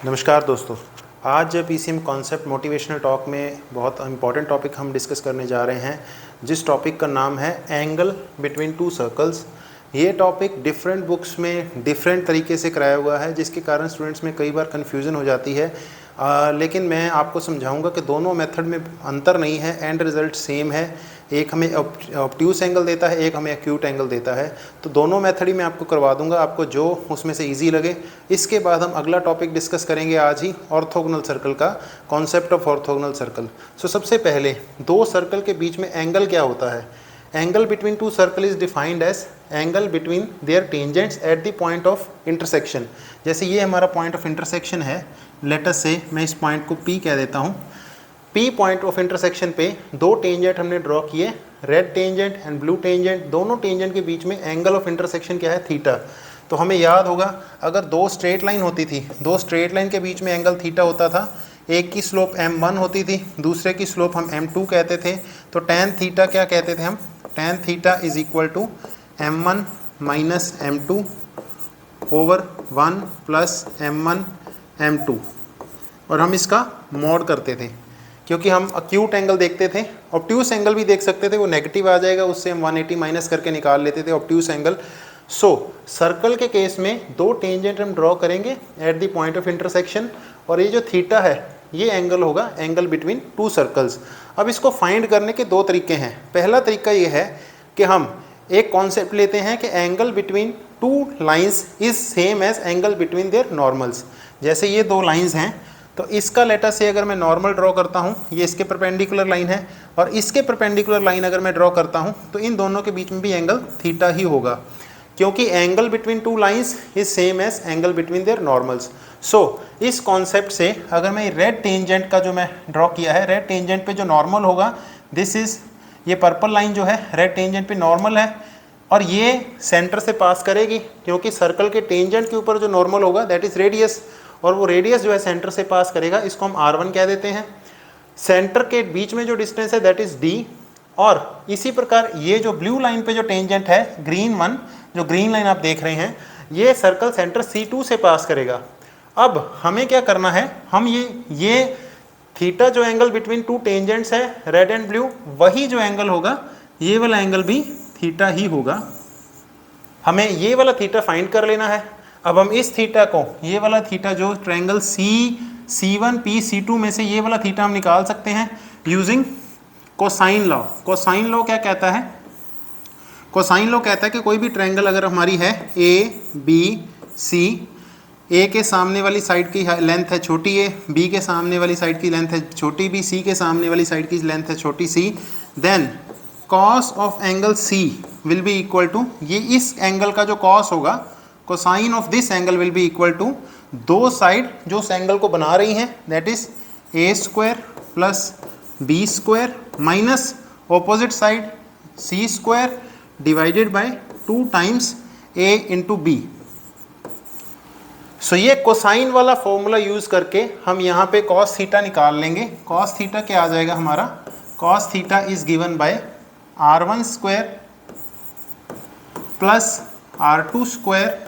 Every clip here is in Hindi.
नमस्कार दोस्तों, आज पीसीएम कॉन्सेप्ट मोटिवेशनल टॉक में बहुत इंपॉर्टेंट टॉपिक हम डिस्कस करने जा रहे हैं, जिस टॉपिक का नाम है एंगल बिटवीन टू सर्कल्स। ये टॉपिक डिफरेंट बुक्स में डिफरेंट तरीके से कराया हुआ है, जिसके कारण स्टूडेंट्स में कई बार कन्फ्यूज़न हो जाती है। लेकिन मैं आपको समझाऊंगा कि दोनों मेथड में अंतर नहीं है, एंड रिज़ल्ट सेम है। एक हमें ऑब्ट्यूस एंगल देता है, एक हमें एक्यूट एंगल देता है। तो दोनों मेथड ही मैं आपको करवा दूंगा, आपको जो उसमें से इजी लगे। इसके बाद हम अगला टॉपिक डिस्कस करेंगे आज ही, ऑर्थोगोनल सर्कल का कॉन्सेप्ट ऑफ ऑर्थोगोनल सर्कल। सो सबसे पहले दो सर्कल के बीच में एंगल क्या होता है? Angle between two circle is defined as angle between their tangents at the point of intersection. जैसे ये हमारा पॉइंट ऑफ इंटरसेक्शन है, लेट अस से मैं इस पॉइंट को P कह देता हूँ। P पॉइंट ऑफ इंटरसेक्शन पे दो टेंजेंट हमने ड्रॉ किए, red tangent and blue tangent. दोनों टेंजेंट के बीच में एंगल ऑफ इंटरसेक्शन क्या है? थीटा। तो हमें याद होगा, अगर दो स्ट्रेट लाइन होती थी, दो स्ट्रेट लाइन के बीच में एंगल थीटा होता था। एक की स्लोप m1 होती थी, दूसरे की स्लोप हम m2 कहते थे। तो tan थीटा क्या कहते थे हम? tan theta is equal to m1 minus m2 over 1 plus m1 m2, और हम इसका मॉड करते थे, क्योंकि हम अक्यूट एंगल देखते थे। ऑब्ट्यूस एंगल भी देख सकते थे, वो नेगेटिव आ जाएगा, उससे हम 180 माइनस करके निकाल लेते थे ऑब्ट्यूस एंगल। सो सर्कल के केस में दो टेंजेंट हम ड्रॉ करेंगे eight the point of intersection, और ये जो थीटा है ये एंगल होगा एंगल बिटवीन टू सर्कल्स। अब इसको फाइंड करने के दो तरीके हैं। पहला तरीका ये है कि हम एक कॉन्सेप्ट लेते हैं कि angle between two lines is same as angle between their normals. जैसे ये दो लाइंस हैं, तो इसका लेटर से अगर मैं नॉर्मल ड्रॉ करता हूँ, ये इसके परपेंडिकुलर लाइन है, और इसके परपेंडिकुलर लाइन अगर मैं ड्रॉ करता हूँ, तो इन दोनों के बीच में भी एंगल थीटा ही होगा, क्योंकि angle between two lines is same as angle between their normals. So इस कॉन्सेप्ट से अगर मैं रेड टेंजेंट का जो मैं ड्रॉ किया है, रेड टेंजेंट पे जो नॉर्मल होगा, दिस इज, ये पर्पल लाइन जो है रेड टेंजेंट पे नॉर्मल है, और ये सेंटर से पास करेगी, क्योंकि सर्कल के टेंजेंट के ऊपर जो नॉर्मल होगा दैट इज रेडियस, और वो रेडियस जो है सेंटर से पास करेगा, इसको हम r1 कह देते हैं। सेंटर के बीच में जो डिस्टेंस है दैट इज d। और इसी प्रकार ये जो ब्लू लाइन पे जो टेंजेंट है, ग्रीन वन, जो ग्रीन लाइन आप देख रहे हैं, ये सर्कल सेंटर C2 से पास करेगा। अब हमें क्या करना है, हम ये थीटा जो एंगल बिटवीन टू टेंजेंट्स है रेड एंड ब्लू, वही जो एंगल होगा ये वाला एंगल भी थीटा ही होगा। हमें ये वाला थीटा फाइंड कर लेना है। अब हम इस थीटा को, ये वाला थीटा जो ट्रायंगल C1 P C2 में से ये वाला थीटा हम निकाल सकते हैं using cosine law. Cosine law क्या कहता है? कोसाइन लॉ कहता है कि कोई भी ट्रायंगल अगर हमारी है A B C, A के सामने वाली साइड की लेंथ है छोटी a, B के सामने वाली साइड की लेंथ है छोटी b, C के सामने वाली साइड की लेंथ है छोटी c, then cos of angle C will be equal to, ये इस एंगल का जो cos होगा, cosine of this angle will be equal to, दो साइड जो उस एंगल को बना रही हैं that is a square plus b square minus opposite side c square divided by 2 times a into b। So ये कोसाइन वाला फॉर्मूला यूज करके हम यहाँ पे cos थीटा निकाल लेंगे। cos थीटा क्या आ जाएगा हमारा? cos theta is given by r1 square plus r2 square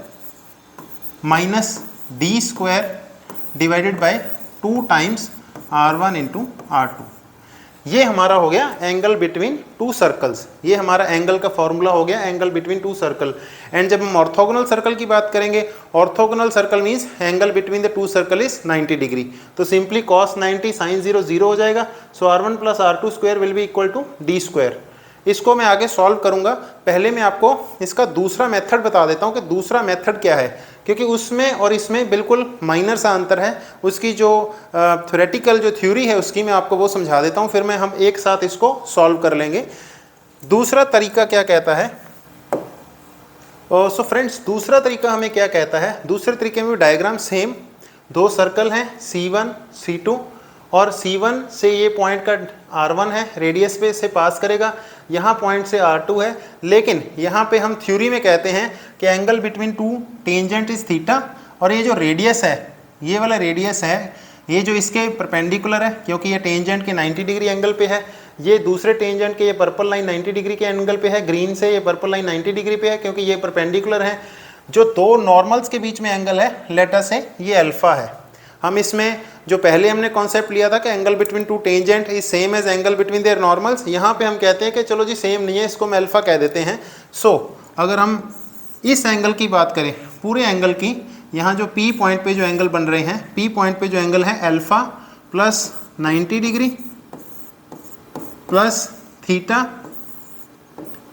minus d square divided by 2 times r1 into r2। ये हमारा हो गया एंगल बिटवीन टू सर्कल्स। ये हमारा एंगल का फॉर्मूला हो गया, angle between two circle. And जब हम ऑर्थोगोनल सर्कल की बात करेंगे, orthogonal circle means angle between the two circle is 90 degree. तो सिंपली cos 90 sin 0 0 हो जाएगा। So r1 plus r2 square will be equal to d square. इसको मैं आगे सॉल्व करूंगा। पहले मैं आपको इसका दूसरा मेथड बता देता हूं कि दूसरा मेथड क्या है, क्योंकि उसमें और इसमें बिल्कुल माइनर सा अंतर है। उसकी जो थ्योरेटिकल जो थ्योरी है उसकी मैं आपको वो समझा देता हूं, फिर मैं हम एक साथ इसको सॉल्व कर लेंगे। दूसरा तरीका क्या कहता है? सो फ्रेंड्स, दूसरा तरीका हमें क्या कहता है? दूसरे तरीके में भी डायग्राम सेम, दो सर्कल हैं C1 C2, और C1 से ये पॉइंट का R1 है, रेडियस पे से पास करेगा, यहाँ पॉइंट से R2 है। लेकिन यहाँ पे हम थ्योरी में कहते हैं कि angle between two tangent is theta, और ये जो रेडियस है, ये वाला रेडियस है, ये जो इसके परपेंडिकुलर है, क्योंकि ये टेंजेंट के 90 डिग्री एंगल पे है, ये दूसरे टेंजेंट के ये पर्पल लाइन 90 डिग्री के एंगल पे है, ग्रीन से ये पर्पल लाइन 90 डिग्री पे है, क्योंकि ये परपेंडिकुलर है। जो दो नॉर्मल्स के बीच में एंगल है, लेट अस से ये अल्फा है। हम इसमें जो पहले हमने कॉन्सेप्ट लिया था कि angle between two tangent is same as angle between their normals, यहाँ पे हम कहते हैं कि चलो जी सेम नहीं है, इसको हम अल्फा कह देते हैं। सो अगर हम इस एंगल की बात करें, पूरे एंगल की, यहाँ जो P पॉइंट पे जो एंगल बन रहे हैं, P पॉइंट पे जो एंगल है alpha plus 90 degree plus theta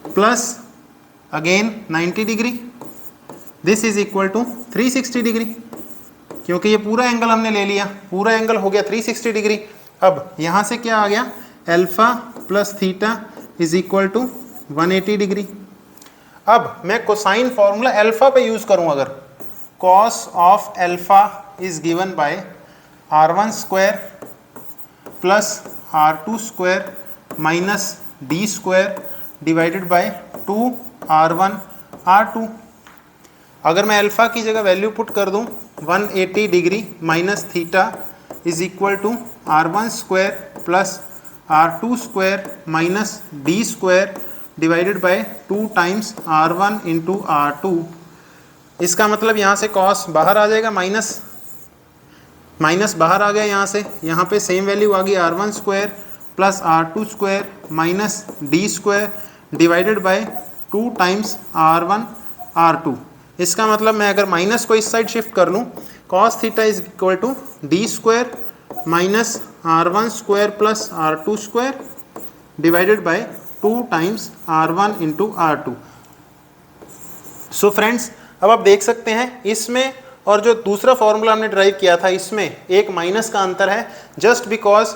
plus again 90 degree, this is equal to 360 degree, क्योंकि ये पूरा एंगल हमने ले लिया, पूरा एंगल हो गया 360 डिग्री। अब यहाँ से क्या आ गया, alpha plus theta is equal to 180 degree. अब मैं कोसाइन फॉर्मूला अल्फा पे यूज करूं, अगर cos of alpha is given by r1 square plus r2 square minus d square divided by 2r1 r2। अगर मैं अल्फा की जगह वैल्यू पुट कर दूं 180 degree minus theta is equal to r1 square plus r2 square minus d square divided by 2 times r1 into r2। इसका मतलब यहाँ से कॉस बाहर आ जाएगा, माइनस बाहर आ गया यहाँ से, यहाँ पे सेम वैल्यू आ गई r1 square plus r2 square minus d square divided by 2 times r1 r2। इसका मतलब मैं अगर माइनस को इस साइड शिफ्ट कर लूँ, cos theta is equal to d square minus r1 square plus r2 square divided by 2 times r1 into r2। So friends, अब आप देख सकते हैं इसमें और जो दूसरा फॉर्मूला हमने ड्राइव किया था इसमें एक माइनस का अंतर है, जस्ट बिकॉज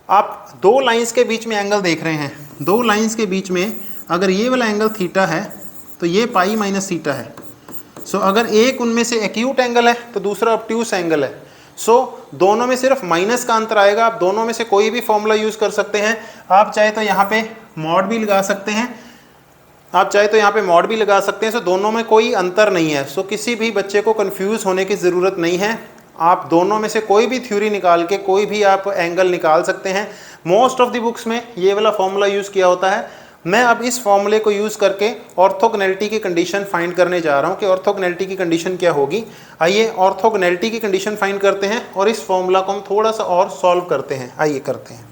आप दो लाइंस के बीच में एंगल देख रहे हैं। दो लाइंस के बीच में अगर ये वाला एंगल थीटा है तो ये पाई माइनस थीटा है। सो अगर एक उनमें से एक्यूट एंगल है तो दूसरा ऑब्ट्यूस एंगल है। सो दोनों में सिर्फ माइनस का अंतर आएगा। आप दोनों में से कोई भी फॉर्मूला यूज़ कर सकते हैं। आप चाहे तो यहाँ पे मॉड भी लगा सकते हैं, सो दोनों में कोई अंतर नहीं है। सो किसी भी बच्चे को कंफ्यूज होने की ज़रूरत नहीं है। आप दोनों में से कोई भी थ्योरी निकाल के कोई भी आप एंगल निकाल सकते हैं। मोस्ट ऑफ द बुक्स में ये वाला फॉर्मूला यूज़ किया होता है। मैं अब इस फॉर्मूले को यूज़ करके ऑर्थोगोनैलिटी की कंडीशन फाइंड करने जा रहा हूँ कि ऑर्थोगोनैलिटी की कंडीशन क्या होगी। आइए ऑर्थोगोनैलिटी की कंडीशन फाइंड करते हैं और इस फॉर्मूला को हम थोड़ा सा और सॉल्व करते हैं। आइए करते हैं।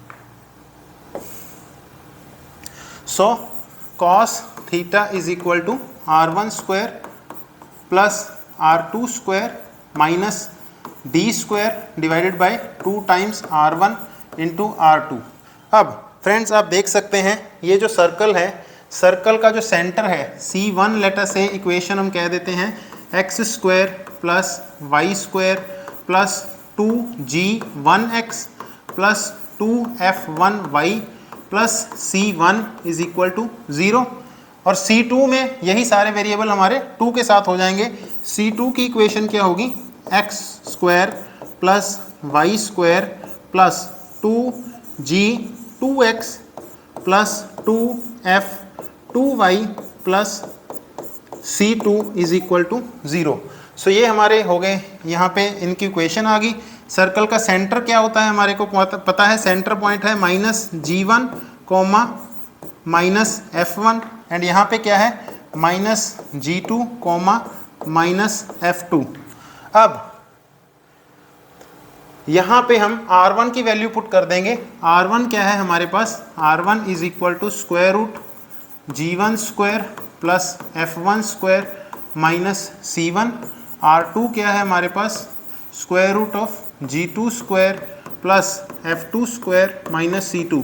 So cos theta is equal to r1 square plus r2 square minus d square divided by 2 times r1 into r2। अब फ्रेंड्स आप देख सकते हैं ये जो सर्कल है, सर्कल का जो सेंटर है C1, लेट अस से इक्वेशन हम कह देते हैं x square plus y square plus 2g1x plus 2f1y plus C1 is equal to 0। और C2 में यही सारे वेरिएबल हमारे 2 के साथ हो जाएंगे। C2 की इक्वेशन क्या होगी, x square plus y square plus 2g2x plus 2f2y plus C2 is equal to 0। So ये हमारे हो गए, यहाँ पे इनकी इक्वेशन आ गई। सर्कल का सेंटर क्या होता है हमारे को पता है, सेंटर पॉइंट है minus G1 comma minus F1 and यहाँ पे क्या है minus G2 comma minus F2। अब यहाँ पे हम R1 की वैल्यू पुट कर देंगे। R1 क्या है हमारे पास, R1 is equal to square root G1 square plus F1 square minus C1। R2 क्या है हमारे पास, square root of G2 square plus F2 square minus C2।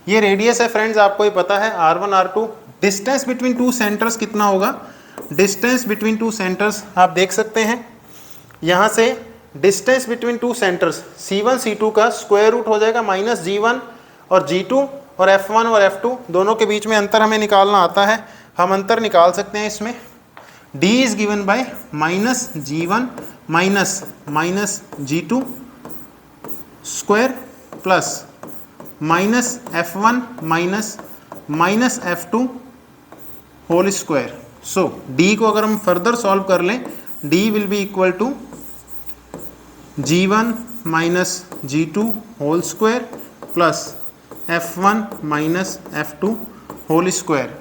ये रेडियस है फ्रेंड्स, आपको ही पता है R1 R2। Distance between two centres कितना होगा, डिस्टेंस बिटवीन टू सेंटर्स आप देख सकते हैं यहाँ से distance between two centres C1 C2 का स्क्वायर रूट हो जाएगा माइनस G1 और G2 और F1 और F2 दोनों के बीच में अंतर हमें निकालना आता है। हम अंतर निकाल सकते हैं इसमें। D is given by minus G1 minus G2 square plus minus F1 minus F2 whole square. So D को अगर हम फर्दर सॉल्व कर लें, D will be equal to G1 minus G2 whole square plus F1 minus F2 whole square.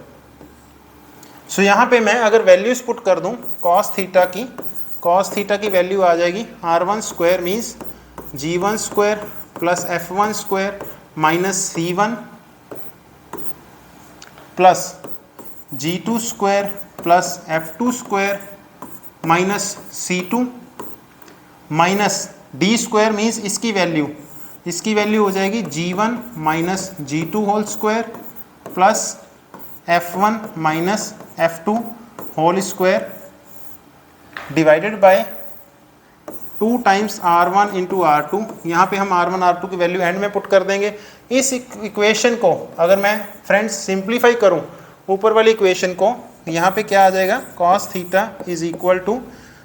So यहाँ पे मैं अगर वैल्यूज पुट कर दूँ कॉस थीटा की वैल्यू आ जाएगी R1 square means g1 square plus f1 square minus c1 plus g2 square plus f2 square minus c2 minus d square means इसकी वैल्यू हो जाएगी g1 minus g2 whole square plus f1 minus f2 whole square divided by 2 times r1 into r2। यहाँ पे हम r1 r2 की वैल्यू एंड में पुट कर देंगे। इस इक्वेशन को अगर मैं फ्रेंड्स सिंप्लीफाई करूँ ऊपर वाली इक्वेशन को, यहाँ पे क्या आ जाएगा, cos theta is equal to,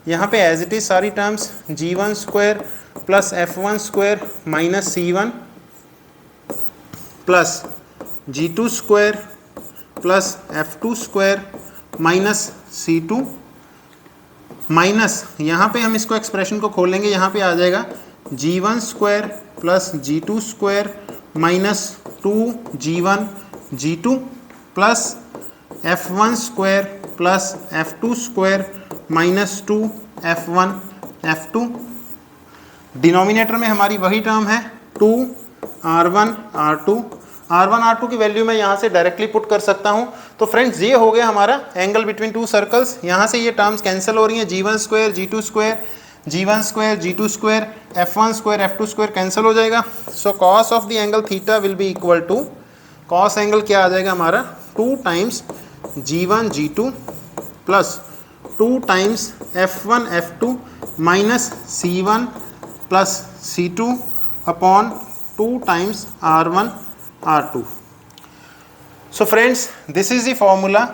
यहाँ पे एज इट इज सारी terms g1 square plus f1 square minus c1 plus g2 square plus f2 square minus c2 minus, यहाँ पे हम इसको एक्सप्रेशन को खोलेंगे, यहाँ पे आ जाएगा g1 square plus g2 square minus 2g1 g2 plus f1 square plus f2 square minus 2 f1 f2। Denominator में हमारी वही टर्म है 2 r1 r2 की वैल्यू मैं यहाँ से डायरेक्टली पुट कर सकता हूँ। तो फ्रेंड्स ये हो गया हमारा एंगल बिटवीन टू सर्कल्स। यहाँ से ये टर्म्स कैंसिल हो रही हैं, g1 square g2 square g1 square g2 square f1 square f2 square cancel हो जाएगा। So cos of the angle theta will be equal to, cos angle क्या आ जाएगा हमारा 2 times g1 g2 plus 2 times f1 f2 minus c1 plus c2 upon 2 times r1 r2। So friends this is the formula,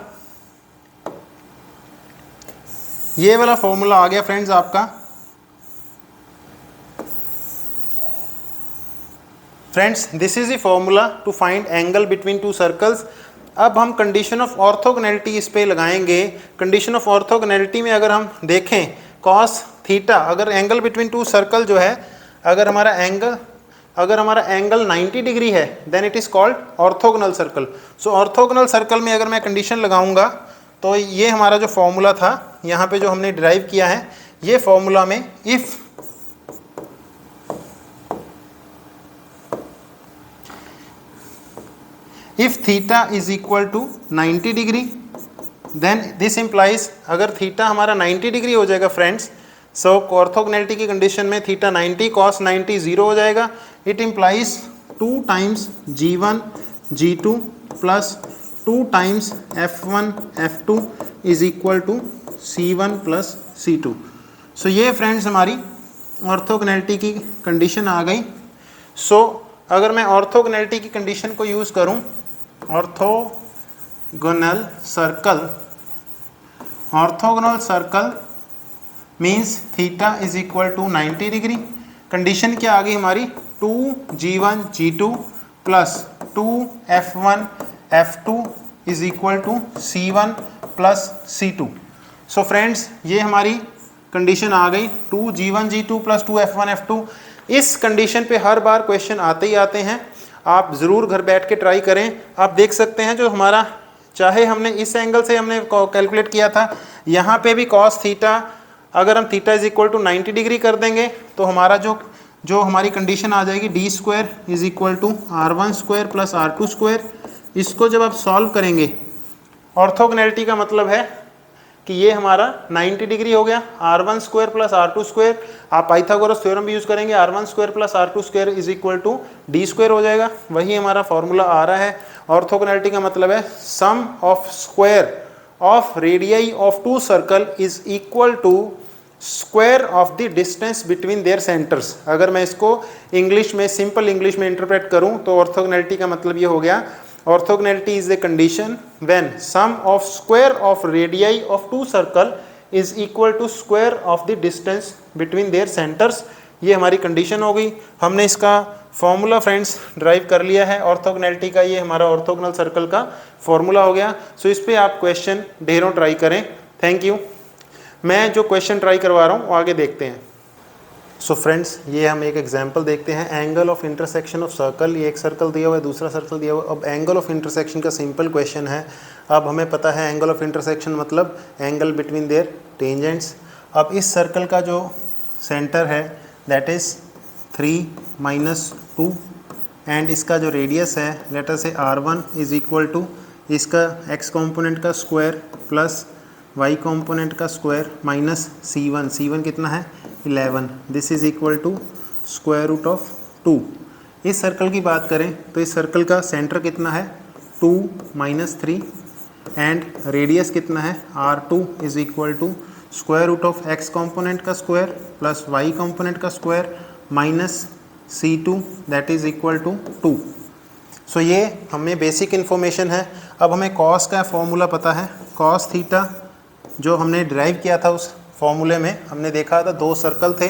ये वाला फॉर्मूला आ गया फ्रेंड्स आपका। Friends this is the formula to find angle between two circles. अब हम कंडीशन ऑफ ऑर्थोगोनैलिटी इस पे लगाएंगे। कंडीशन ऑफ ऑर्थोगोनैलिटी में अगर हम देखें कॉस थीटा, अगर एंगल बिटवीन टू सर्कल जो है, अगर हमारा एंगल 90 डिग्री है then it is called orthogonal circle. So orthogonal circle में अगर मैं कंडीशन लगाऊंगा तो ये हमारा जो फॉर्मूला था यहाँ पे जो हमने डिराइव किया है, ये फॉर्मूला में if theta is equal to 90 degree then this implies, अगर थीटा हमारा 90 डिग्री हो जाएगा फ्रेंड्स, सो ऑर्थोगोनैलिटी की कंडीशन में थीटा 90 cos 90 0 हो जाएगा। It implies 2 times g1 g2 plus 2 times f1 f2 is equal to c1 plus c2। So ये फ्रेंड्स हमारी ऑर्थोगोनैलिटी की कंडीशन आ गई। सो अगर मैं ऑर्थोगोनैलिटी की कंडीशन को यूज़ करूं, orthogonal circle means theta is equal to 90 degree. Condition क्या आ गई हमारी, 2g1 g2 plus 2f1 f2 is equal to c1 plus c2। So friends ये हमारी कंडीशन आ गई 2g1 g2 plus 2f1 f2। इस कंडीशन पे हर बार क्वेश्चन आते ही आते हैं, आप ज़रूर घर बैठ के ट्राई करें। आप देख सकते हैं जो हमारा, चाहे हमने इस एंगल से हमने कैलकुलेट किया था, यहाँ पे भी कॉस थीटा, अगर हम theta is equal to 90 degree कर देंगे तो हमारा जो हमारी कंडीशन आ जाएगी D square is equal to r1 square plus r2 square. इसको जब आप सॉल्व करेंगे, ऑर्थोगोनैलिटी का मतलब है कि ये हमारा 90 डिग्री हो गया, r1 square plus r2 square. आप पाइथागोरस थ्योरम भी यूज़ करेंगे, r1 square plus r2 square is equal to D square हो जाएगा। वही हमारा फॉर्मूला आ रहा है। ऑर्थोगोनैलिटी का मतलब है sum of square of radii of two circle is equal to square of the distance between their centres. अगर मैं इसको इंग्लिश में, सिंपल इंग्लिश में इंटरप्रेट करूं तो ऑर्थोगोनैलिटी का मतलब ये हो गया, orthogonality is the condition when sum of square of radii of two circle is equal to square of the distance between their centres. ये हमारी कंडीशन हो गई। हमने इसका फॉर्मूला फ्रेंड्स ड्राइव कर लिया है ऑर्थोगोनैलिटी का, ये हमारा ऑर्थोगोनल सर्कल का फॉर्मूला हो गया। सो इस पे आप क्वेश्चन ढेरों ट्राई करें। Thank you. मैं जो क्वेश्चन ट्राई करवा रहा हूँ वो आगे देखते हैं। सो फ्रेंड्स ये हम एक एग्जांपल देखते हैं, angle of intersection of circle. ये एक सर्कल दिया हुआ है, दूसरा सर्कल दिया हुआ है। अब एंगल ऑफ इंटरसेक्शन का सिंपल क्वेश्चन है। अब हमें पता है एंगल ऑफ इंटरसेक्शन मतलब एंगल बिटवीन देयर टेंजेंट्स। अब इस सर्कल का जो सेंटर है दैट इज़ 3 माइनस 2 एंड इसका जो रेडियस है लेटर से r1 इज इक्वल टू इसका x कंपोनेंट का स्क्वायर प्लस y कंपोनेंट का स्क्वायर माइनस c1 कितना है 11, this is equal to square root of 2। इस सर्कल की बात करें तो इस सर्कल का सेंटर कितना है 2 माइनस 3 एंड रेडियस कितना है r2 is equal to square root of x component का स्क्वायर प्लस y कंपोनेंट का square minus c2 that is equal to 2। So ये हमें बेसिक इन्फॉर्मेशन है। अब हमें कॉस का फॉर्मूला पता है, कॉस थीटा जो हमने ड्राइव किया था उस फॉर्मूले में हमने देखा था दो सर्कल थे,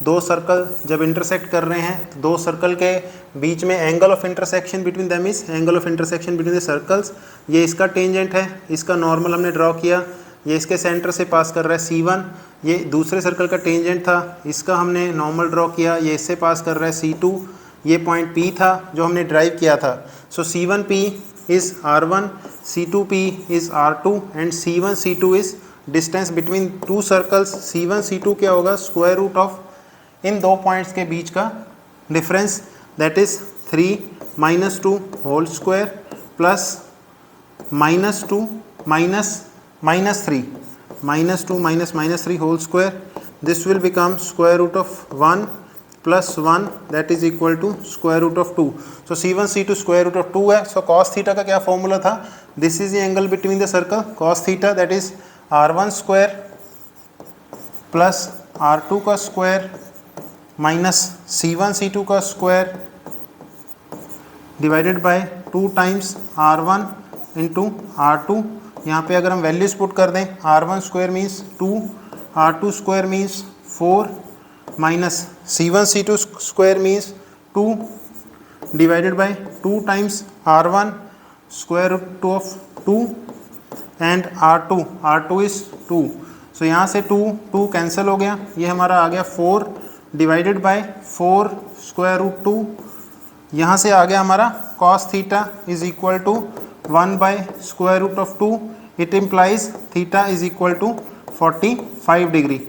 दो सर्कल जब इंटरसेक्ट कर रहे हैं तो दो सर्कल के बीच में angle of intersection between them is angle of intersection between the circles. ये इसका टेंजेंट है, इसका नॉर्मल हमने ड्रॉ किया, ये इसके सेंटर से पास कर रहा है C1, ये दूसरे सर्कल का टेंजेंट था, इसका हमने नॉर्मल ड्रॉ किया, ये इससे पास कर रहा है C2, ये पॉइंट P था जो हमने ड्राइव किया था। सो C1P is R1, C2P is R2 and C1 C2 is distance between two circles. C1 C2 क्या होगा स्क्वायर रूट ऑफ इन दो पॉइंट्स के बीच का difference that is 3 minus 2 whole square plus minus 2 minus 3 minus 2 minus 3 whole square. This will become square root of 1 plus 1 that is equal to square root of 2। So C1 C2 square root of 2 है। सो कॉस थीटा का क्या फॉर्मूला था, this is the angle between the circle cos theta that is R1 square plus R2 का स्क्वायर माइनस C1 C2 का square divided by 2 times R1 into R2। यहाँ पे अगर हम वैल्यूज पुट कर दें R1 square means 2, R2 square means 4 minus C1 C2 square means 2 divided by 2 times R1 square root of 2 and R2 is 2। So यहाँ से 2 कैंसिल हो गया, ये हमारा आ गया 4 डिवाइडेड बाय 4 स्क्वायर रूट 2। यहाँ से आ गया हमारा cos theta is equal to 1 by square root of 2। It implies theta is equal to 45 degree.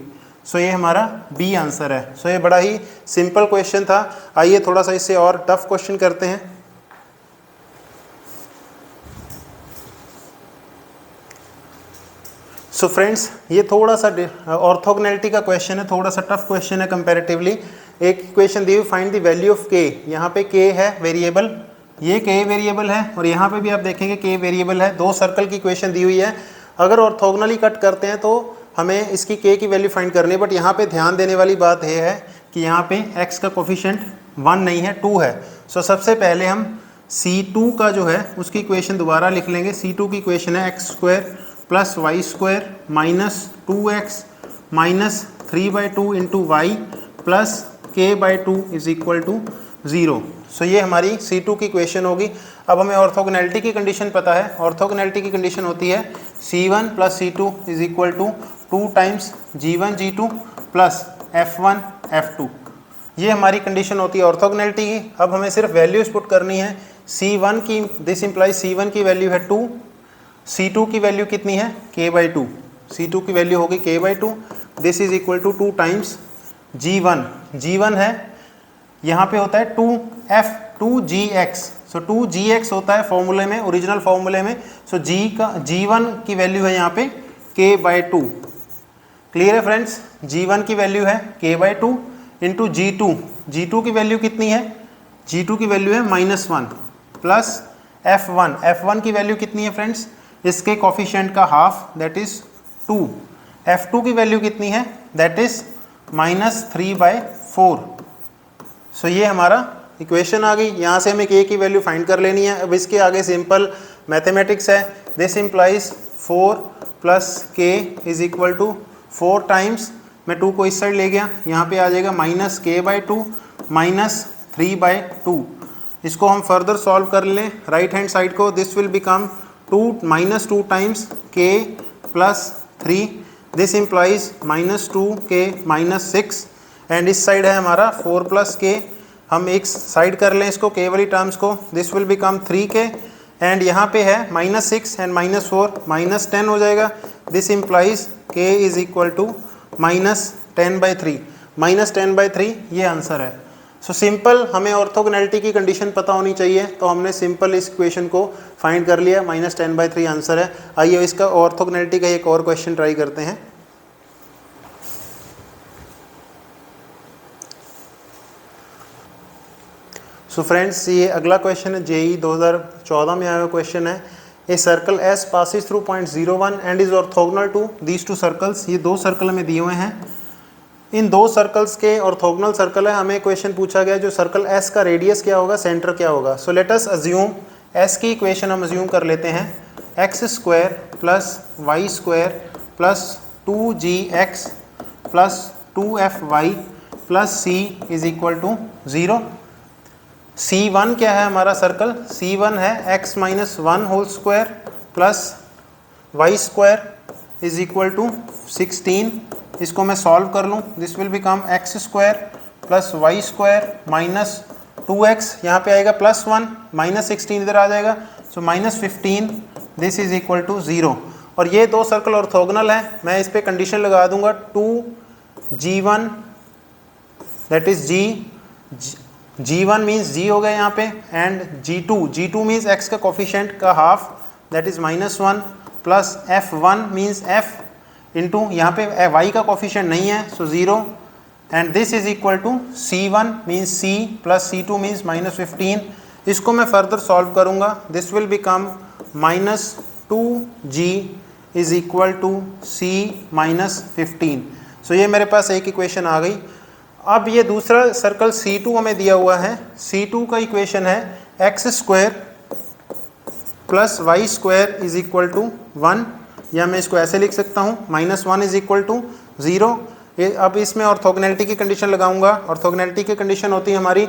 So ये हमारा बी आंसर है। सो ये बड़ा ही सिंपल क्वेश्चन था। आइए थोड़ा सा इससे और टफ क्वेश्चन करते हैं। सो फ्रेंड्स ये थोड़ा सा ऑर्थोगोनैलिटी का क्वेश्चन है, थोड़ा सा टफ क्वेश्चन है कंपैरेटिवली। एक इक्वेशन दी हुई फाइंड द वैल्यू ऑफ के, यहाँ पे के है वेरिएबल, ये के वेरिएबल है और यहाँ पे भी आप देखेंगे के वेरिएबल है। दो सर्कल की इक्वेशन दी हुई है, अगर ऑर्थोगोनली कट करते हैं तो हमें इसकी के की वैल्यू फाइंड करनी है। बट यहाँ पे ध्यान देने वाली बात ये है कि यहाँ पे x का कोफिशिएंट 1 नहीं है 2 है। सो सबसे पहले हम C2 का जो है उसकी इक्वेशन दोबारा लिख लेंगे। C2 की इक्वेशन है x square plus y square minus 2x minus 3/2 into y plus k/2 is equal to 0। So ये हमारी C2 की इक्वेशन होगी। अब हमें ऑर्थोगोनैलिटी की कंडीशन पता है। ऑर्थोगोनैलिटी की कंडीशन होती है C1 plus C2 is equal to 2 times G1 G2 plus F1 F2। ये हमारी कंडीशन होती है ऑर्थोगोनैलिटी की। अब हमें सिर्फ वैल्यूज पुट करनी है। C1 की, दिस इम्प्लाइज C1 की वैल्यू है 2, C2 की वैल्यू कितनी है k/2, C2 की वैल्यू होगी k/2। This is equal to 2 times G1 है, यहाँ पे होता है 2gx। सो 2gx होता है फॉर्मूले में, ओरिजिनल फॉर्मूले में। सो G1 की वैल्यू है यहाँ पे k/2। क्लियर है फ्रेंड्स, G1 की वैल्यू है k/2 इंटू G2 की वैल्यू कितनी है, G2 की वैल्यू है -1 प्लस F1 की वैल्यू कितनी है फ्रेंड्स, इसके कोफिशिएंट का हाफ दैट इज 2। F2 की वैल्यू कितनी है दैट इज -3/4। सो ये हमारा इक्वेशन आ गई। यहाँ से हमें के की वैल्यू फाइंड कर लेनी है। अब इसके आगे सिंपल मैथमेटिक्स है। दिस इम्प्लाइज 4 प्लस के इज इक्वल टू 4 टाइम्स, मैं 2 को इस साइड ले गया, यहाँ पे आ जाएगा माइनस k/2 माइनस 3/2। इसको हम फर्दर सॉल्व कर लें राइट हैंड साइड को। This will become 2 times k plus 3। This implies -2k minus 6 and इस साइड है हमारा 4 प्लस k। हम एक साइड कर लें इसको k वाली टर्म्स को। This will become 3k and यहाँ पे है -6 एंड -4 -10 हो जाएगा। This implies k is equal to -10/3 ये आंसर है। सो सिंपल हमें ऑर्थोगोनैलिटी की कंडीशन पता होनी चाहिए, तो हमने सिंपल इस इक्वेशन को फाइंड कर लिया, -10/3 आंसर है। आइए इसका ऑर्थोगोनैलिटी का एक और क्वेश्चन ट्राई करते हैं। सो फ्रेंड्स, ये अगला क्वेश्चन है, जेई 2014 में आया हुआ क्वेश्चन है। A circle S passes through point 01 and is orthogonal to these two circles. ये 2 सर्कल हमें दिए हुए हैं, इन 2 सर्कल्स के ऑर्थोगोनल सर्कल है। हमें क्वेश्चन पूछा गया जो सर्कल एस का रेडियस क्या होगा, सेंटर क्या होगा। So let us assume, S की इक्वेशन हम अज्यूम कर लेते हैं, x² + y² + 2gx + 2fy + c = 0। C1 क्या है हमारा सर्कल, C1 है x - 1 होल स्क्वायर + y² = 16। इसको मैं सॉल्व कर लूँ, this will become x² + y² - 2x, यहाँ पे आएगा +1 -16 इधर आ जाएगा, सो -15 दिस = 0। और ये 2 सर्कल ऑर्थोगोनल है, मैं इस पे कंडीशन लगा दूंगा 2g1 that is g1 means g हो गया यहाँ पे, एंड g2 मीन्स x का कोफिशिएंट का half that is -1 plus f1 means f into यहाँ पे y का कोफिशिएंट नहीं है, सो 0, and this = c1 means c plus c2 means -15। इसको मैं फर्दर सॉल्व करूँगा, this will become -2g = c - 15। सो ये मेरे पास एक इक्वेशन आ गई। अब ये दूसरा सर्कल C2 हमें दिया हुआ है, C2 का इक्वेशन है x² + y² = 1, या मैं इसको ऐसे लिख सकता हूँ -1 = 0। अब इसमें ऑर्थोगोनैलिटी की कंडीशन लगाऊंगा। ऑर्थोगोनैलिटी की कंडीशन होती है हमारी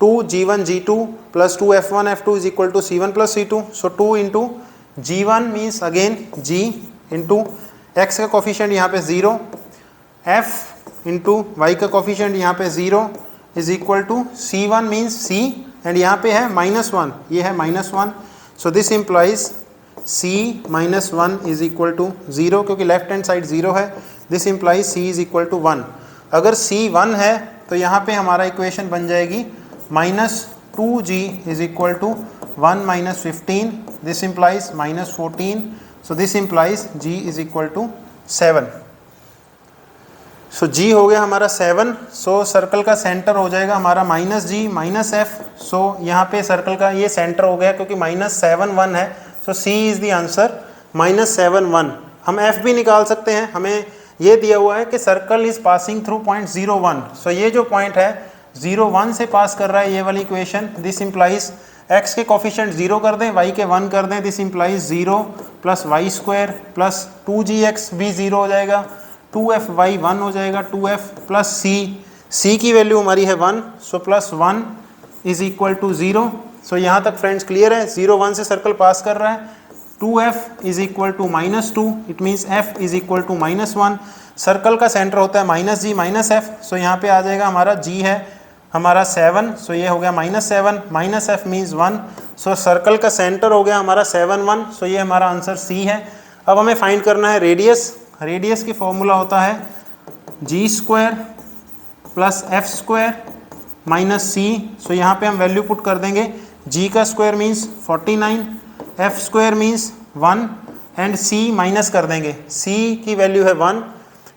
2g1 g2 + 2f1 f2 = c1 + c2। सो 2 × g1 means again g into x का कोफिशिएंट यहाँ पे 0, f इंटू y का कोफिशिएंट यहाँ पे 0 = c1 मीन्स c, एंड यहाँ पे है -1, ये है -1, सो दिस इम्प्लाइज c - 1 = 0, क्योंकि लेफ्ट हैंड साइड 0 है, दिस इम्प्लाइज c = 1। अगर c 1 है तो यहाँ पे हमारा इक्वेशन बन जाएगी -2g = 1 - 15, this implies -14, so this implies g = 7। So g हो गया हमारा 7, सो सर्कल का सेंटर हो जाएगा हमारा -g - f। सो यहाँ पे सर्कल का ये सेंटर हो गया, क्योंकि -7 1 है, सो c इज़ द आंसर -7 1। हम f भी निकाल सकते हैं, हमें ये दिया हुआ है कि circle is passing through point 01। सो ये जो पॉइंट है 01 से पास कर रहा है, ये वाली इक्वेशन, दिस इम्प्लाइज x के कोफिशिएंट 0 कर दें, y के 1 कर दें, दिस इम्प्लाइज 0 + y² + 2gx भी 0 हो जाएगा, 2fy 1 हो जाएगा, 2f + c की वैल्यू हमारी है 1, सो +1 = 0। सो यहाँ तक फ्रेंड्स क्लियर है, 0 1 से सर्कल पास कर रहा है, 2f = -2, it means f = -1। Circle का सेंटर होता है -g - f, सो यहाँ पे आ जाएगा हमारा g है हमारा 7, सो ये हो गया -7 - f मीन्स 1, सो सर्कल का सेंटर हो गया हमारा 7 1, सो ये हमारा आंसर c है। अब हमें फाइंड करना है रेडियस। रेडियस की फॉर्मूला होता है g² + f² - c, सो यहाँ पे हम वैल्यू पुट कर देंगे, g का square means 49, f² means 1, and c minus कर देंगे, c की वैल्यू है 1,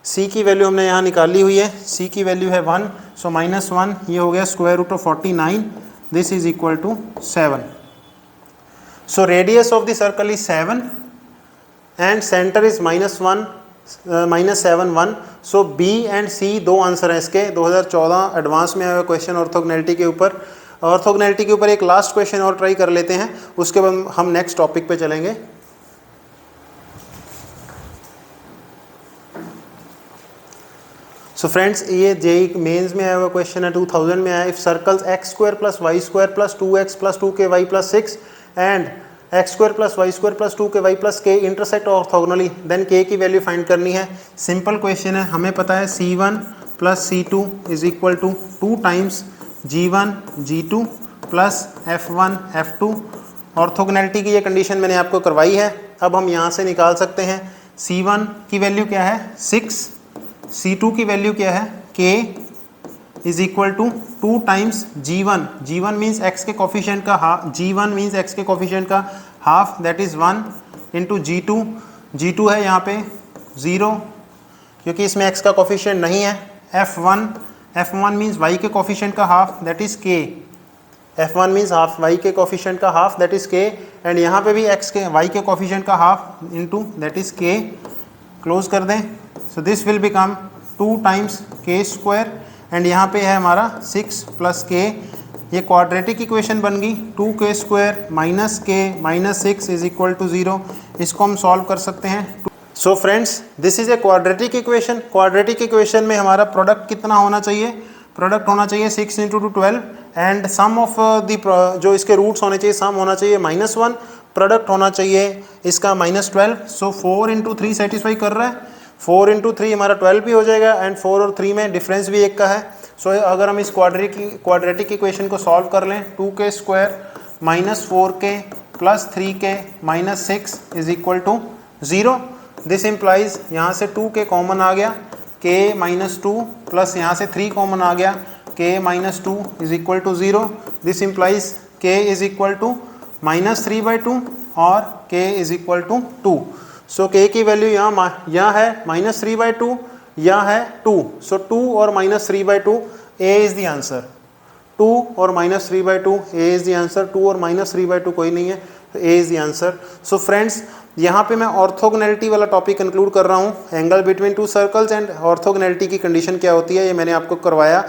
c की वैल्यू हमने यहाँ निकाली हुई है, c की वैल्यू है 1, सो -1, ये हो गया √49, this = 7। So radius of the circle is 7 and centre is -7 1, so b and c 2 answer हैं इसके। 2014 एडवांस में आया क्वेश्चन ऑर्थोगोनैलिटी के ऊपर। ऑर्थोगोनैलिटी के ऊपर एक लास्ट क्वेश्चन और ट्राई कर लेते हैं, उसके बाद हम नेक्स्ट टॉपिक पे चलेंगे। सो फ्रेंड्स, ये जेई मेंस में आया हुआ क्वेश्चन है, 2000 में आया। If circles x² + y² + 2x + 2ky + 6 and x² + y² + 2ky + k intersect orthogonally, then k की वैल्यू फाइंड करनी है। सिंपल क्वेश्चन है, हमें पता है c1 + c2 = 2 times g1 g2 + f1 f2। Orthogonality की ये कंडीशन मैंने आपको करवाई है। अब हम यहाँ से निकाल सकते हैं, c1 की वैल्यू क्या है 6, c2 की वैल्यू क्या है k = 2 times G1, G1 means x के कोफिशिएंट का हाफ, G1 मीन्स x के कोफिशिएंट का half, that is 1 into G2, G2 है यहाँ पे 0 क्योंकि इसमें x का कोफिशिएंट नहीं है, F1 मीन्स y के कोफिशिएंट का half, that is k, F1 means half, y के कोफिशिएंट का half, that is k, and यहाँ पे भी x के y के कोफिशिएंट का half into that is k, close कर दें, so this will become 2 times k square, and यहाँ पे है हमारा 6 प्लस k, ये क्वाड्रेटिक इक्वेशन बन गई, 2k square minus k minus 6 is equal to 0, इसको हम सॉल्व कर सकते हैं। सो friends this is a quadratic equation, quadratic equation में हमारा प्रोडक्ट कितना होना चाहिए, प्रोडक्ट होना चाहिए 6 into 12 and sum of the जो इसके रूट्स होने चाहिए, सम होना चाहिए -1, प्रोडक्ट होना चाहिए इसका -12, सो 4 इंटू 3 सेटिस्फाई कर रहा है, 4 इंटू 3 हमारा 12 भी हो जाएगा एंड 4 और 3 में डिफरेंस भी एक का है। सो अगर हम इस क्वाड्रेटिक इक्वेशन को सॉल्व कर लें, 2k square minus 4k plus 3k minus 6 is equal to 0, this implies यहाँ से 2k कॉमन आ गया, k माइनस 2 प्लस यहाँ से 3 कॉमन आ गया, k minus 2 is equal to 0, this implies k is equal to -3/2 और k इज इक्वल टू 2। सो k की वैल्यू यहाँ है -3/2, यहाँ है 2, सो 2 और -3/2 a इज़ द आंसर, 2 और -3/2 a इज़ द आंसर, 2 और -3/2 कोई नहीं है, तो a is the answer. So friends यहाँ पे मैं ऑर्थोगोनैलिटी वाला टॉपिक कंक्लूड कर रहा हूँ, angle between two circles and orthogonality की कंडीशन क्या होती है ये मैंने आपको करवाया।